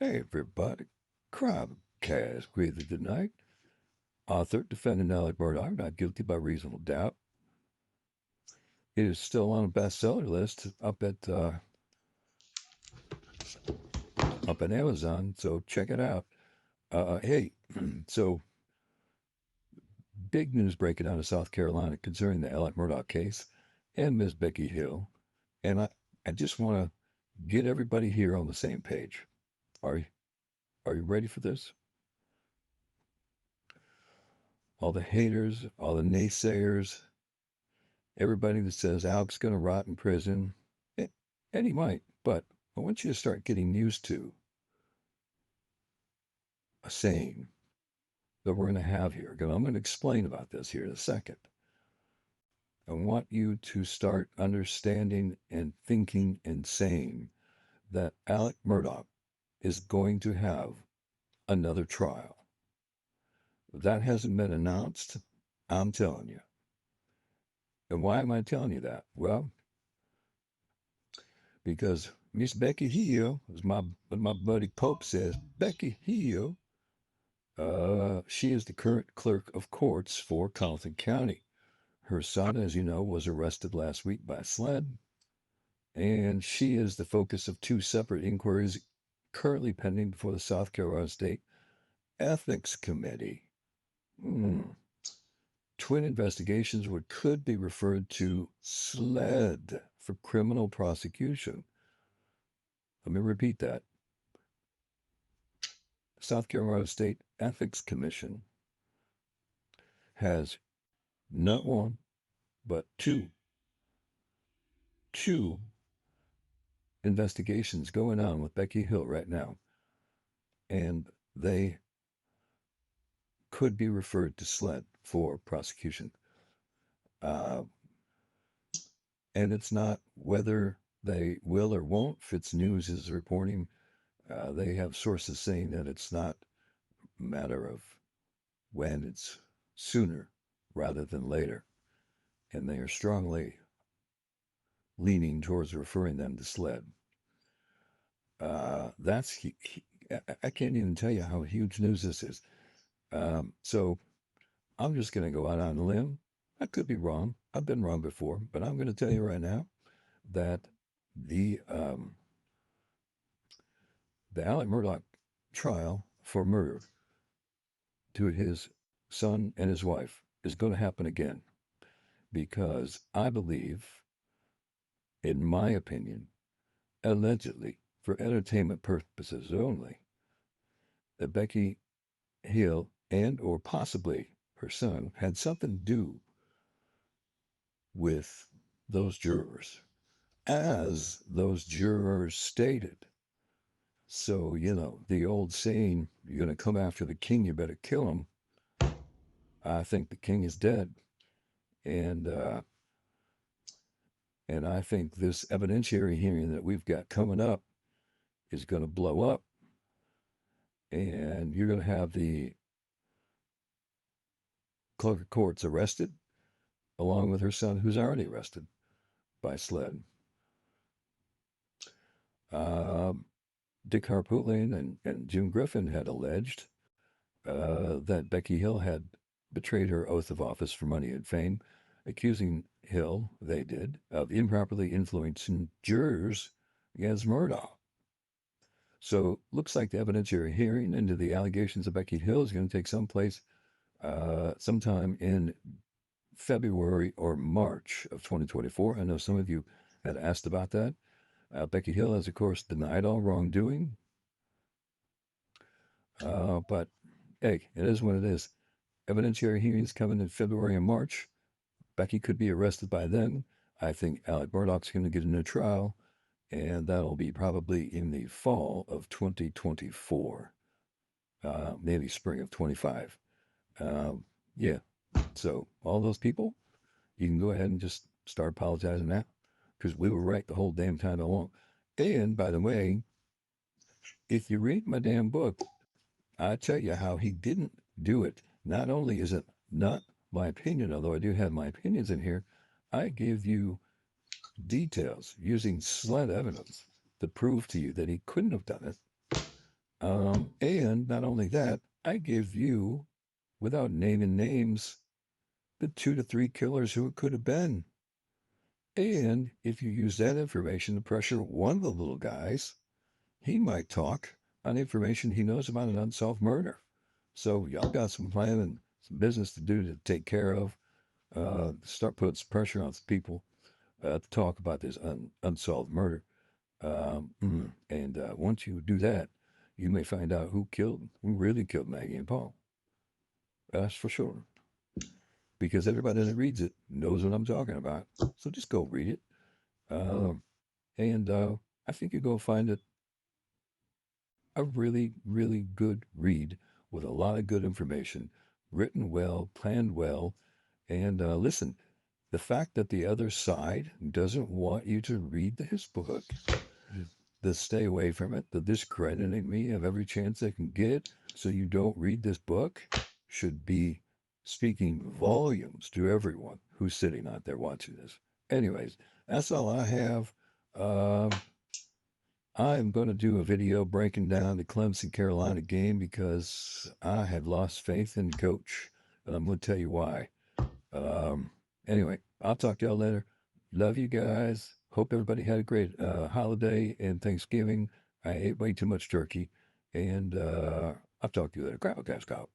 Hey, everybody. Crime-cast created tonight. Author, defendant Alec Murdaugh, not guilty by reasonable doubt. It is still on a bestseller list up at Amazon, so check it out. Hey, so big news breaking out of South Carolina concerning the Alec Murdaugh case and Miss Becky Hill. And I just want to get everybody here on the same page. Are you, are you ready for this? All the haters, all the naysayers, everybody that says Alec's going to rot in prison, and he might, but I want you to start getting used to a saying that we're going to have here. Because I'm going to explain about this here in a second. I want you to start understanding and thinking and saying that Alec Murdaugh is going to have another trial. That hasn't been announced. I'm telling you. And why am I telling you that? Well, because Miss Becky Hill, as my buddy Pope says, Becky Hill, she is the current clerk of courts for Carleton County. Her son, as you know, was arrested last week by SLED, and she is the focus of two separate inquiries currently pending before the South Carolina State Ethics Committee. Twin investigations could be referred to SLED for criminal prosecution. Let me repeat that. South Carolina State Ethics Commission has not one, but two investigations going on with Becky Hill right now. And they could be referred to SLED for prosecution. And it's not whether they will or won't. Fitz News is reporting. They have sources saying that it's not a matter of when, it's sooner rather than later. And they are strongly leaning towards referring them to SLED. I can't even tell you how huge news this is. So I'm just going to go out on a limb. I could be wrong. I've been wrong before, but I'm going to tell you right now that the Alec Murdaugh trial for murder to his son and his wife is going to happen again, because I believe, in my opinion, allegedly for entertainment purposes only, that Becky Hill and or possibly her son had something to do with those jurors, as those jurors stated. So, the old saying, you're going to come after the king, you better kill him. I think the king is dead. And I think this evidentiary hearing that we've got coming up is going to blow up. And you're going to have the clerk of courts arrested, along with her son, who's already arrested by SLED. Dick Harpootlian and June Griffin had alleged that Becky Hill had betrayed her oath of office for money and fame, accusing Hill, they did, of improperly influencing jurors against Murdaugh. So looks like the evidentiary hearing into the allegations of Becky Hill is going to take someplace sometime in February or March of 2024. I know some of you had asked about that. Becky Hill has, of course, denied all wrongdoing. But hey, it is what it is. Evidentiary hearings coming in February and March. Becky could be arrested by then. I think Alec Murdaugh's going to get a new trial, and that'll be probably in the fall of 2024, maybe spring of 25. Yeah. So all those people, you can go ahead and just start apologizing now, because we were right the whole damn time along. And by the way, if you read my damn book, I tell you how he didn't do it. Not only is it not my opinion, although I do have my opinions in here, I give you details using SLED evidence to prove to you that he couldn't have done it. And not only that, I give you, without naming names, the 2 to 3 killers who it could have been. And if you use that information to pressure one of the little guys, he might talk on information he knows about an unsolved murder. So y'all got some plan and some business to do to take care of. Start putting some pressure on some people to talk about this unsolved murder. And once you do that, you may find out who really killed Maggie and Paul. That's for sure. Because everybody that reads it knows what I'm talking about. So just go read it. And I think you're going to find it a really, really good read with a lot of good information, written well, planned well. And listen, the fact that the other side doesn't want you to read his book, to stay away from it, the discrediting me of every chance they can get so you don't read this book should be speaking volumes to everyone who's sitting out there watching this. Anyways, that's all I have. Um, I'm going to do a video breaking down the Clemson Carolina game because I have lost faith in coach. And I'm going to tell you why. Um, anyway, I'll talk to y'all later. Love you guys. Hope everybody had a great holiday and Thanksgiving. I ate way too much turkey. And I'll talk to you later. Crowd, guys, go.